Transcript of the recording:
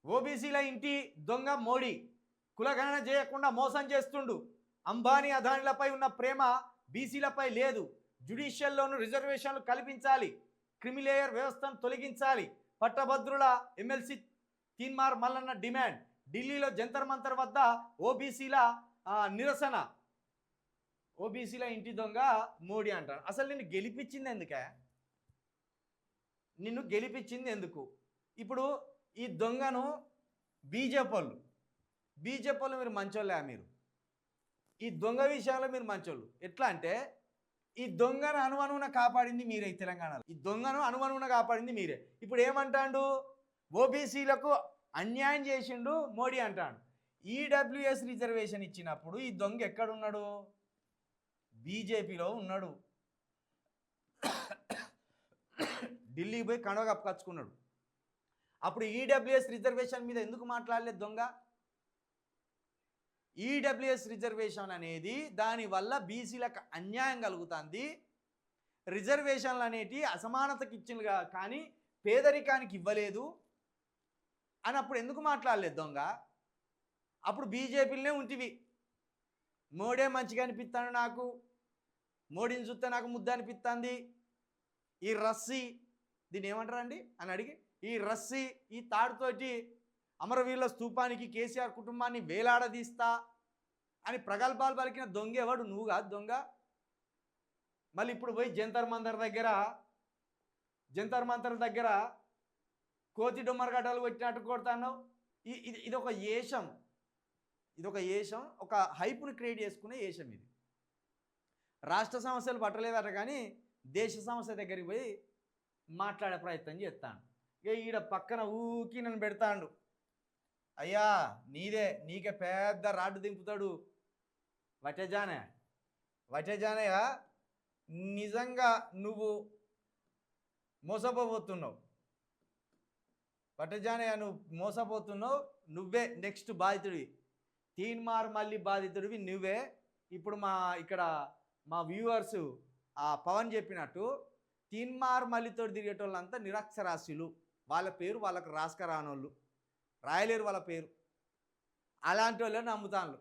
ఓబీసీల ఇంటి దొంగ మోడీ కులగణన చేయకుండా మోసం చేస్తుండు. అంబానీ అదానిలపై ఉన్న ప్రేమ బీసీలపై లేదు. జ్యుడిషియల్లోనూ రిజర్వేషన్లు కల్పించాలి. క్రిమిలేయర్ వ్యవస్థను తొలగించాలి. పట్టభద్రుల ఎమ్మెల్సీ తీన్మార్ మల్లన్న డిమాండ్. ఢిల్లీలో జంతర్ మంతర్ వద్ద ఓబీసీల నిరసన. ఓబీసీల ఇంటి దొంగ మోడీ అంటారు. అసలు నిన్ను గెలిపించింది ఎందుకే? నిన్ను గెలిపించింది ఎందుకు? ఇప్పుడు ఈ దొంగను బీజేపీ వాళ్ళు మీరు మంచోళ్ళే. మీరు ఈ దొంగ విషయంలో మీరు మంచోళ్ళు. ఎట్లా అంటే ఈ దొంగను అనువనువున కాపాడింది మీరే. తెలంగాణలో ఈ దొంగను అనువనువున కాపాడింది మీరే. ఇప్పుడు ఏమంటాడు? ఓబీసీలకు అన్యాయం చేసిండు మోడీ అంటాడు. ఈడబ్ల్యూఎస్ రిజర్వేషన్ ఇచ్చినప్పుడు ఈ దొంగ ఎక్కడున్నాడు? బీజేపీలో ఉన్నాడు. ఢిల్లీకి పోయి కండవ కప్పుకొచ్చుకున్నాడు. అప్పుడు ఈడబ్ల్యూఎస్ రిజర్వేషన్ మీద ఎందుకు మాట్లాడలేదు దొంగ? ఈడబ్ల్యూఎస్ రిజర్వేషన్ అనేది దానివల్ల బీసీలకు అన్యాయం కలుగుతుంది. రిజర్వేషన్లు అనేటివి అసమానతకి ఇచ్చింది కానీ పేదరికానికి ఇవ్వలేదు అని అప్పుడు ఎందుకు మాట్లాడలేదు దొంగ? అప్పుడు బీజేపీలోనే ఉంటివి. మోడీ మంచిగా అనిపిస్తాను, నాకు మోడీని చూస్తే నాకు ముద్ద అనిపిస్తుంది, ఈ రస్సీ దీన్ని ఏమంటారండి అని అడిగి, ఈ రస్సీ ఈ తాడుతోటి అమరవీరుల స్తూపానికి కేసీఆర్ కుటుంబాన్ని వేలాడదీస్తా అని ప్రగల్భాలు పలికిన దొంగ ఎవడు? నువ్వు కాదు దొంగ. మళ్ళీ ఇప్పుడు పోయి జంతర్ మంతర్ దగ్గర కోతి డొమ్మరగడ్డలు కొట్టినట్టు కొడతాను. ఇదొక ఏషం, ఒక హైప్ను క్రియేట్ చేసుకునే ఏషం ఇది. రాష్ట్ర సమస్యలు పట్టలేదట కానీ దేశ సమస్య దగ్గరికి పోయి మాట్లాడే ప్రయత్నం చేస్తాను. ఇక ఈడ పక్కన ఊకి నన్ను పెడతాడు. అయ్యా నీకే పెద్ద రాడ్డు దింపుతాడు వటేజానయ్య, నిజంగా నువ్వు మోసపోతున్నావు. వటేజానయ్య నువ్వు మోసపోతున్నావు. నువ్వే నెక్స్ట్ బాధితుడివి. తీన్మార్ మళ్ళీ బాధితుడివి నువ్వే. ఇప్పుడు మా వ్యూవర్స్ పవన్ చెప్పినట్టు తీన్మార్ మళ్ళీతో తిరిగేటోళ్ళంతా నిరక్షరాస్యులు. వాళ్ళ పేరు వాళ్ళకు రాసుకరానోళ్ళు, రాయలేరు వాళ్ళ పేరు. అలాంటి వాళ్ళని నమ్ముతాను.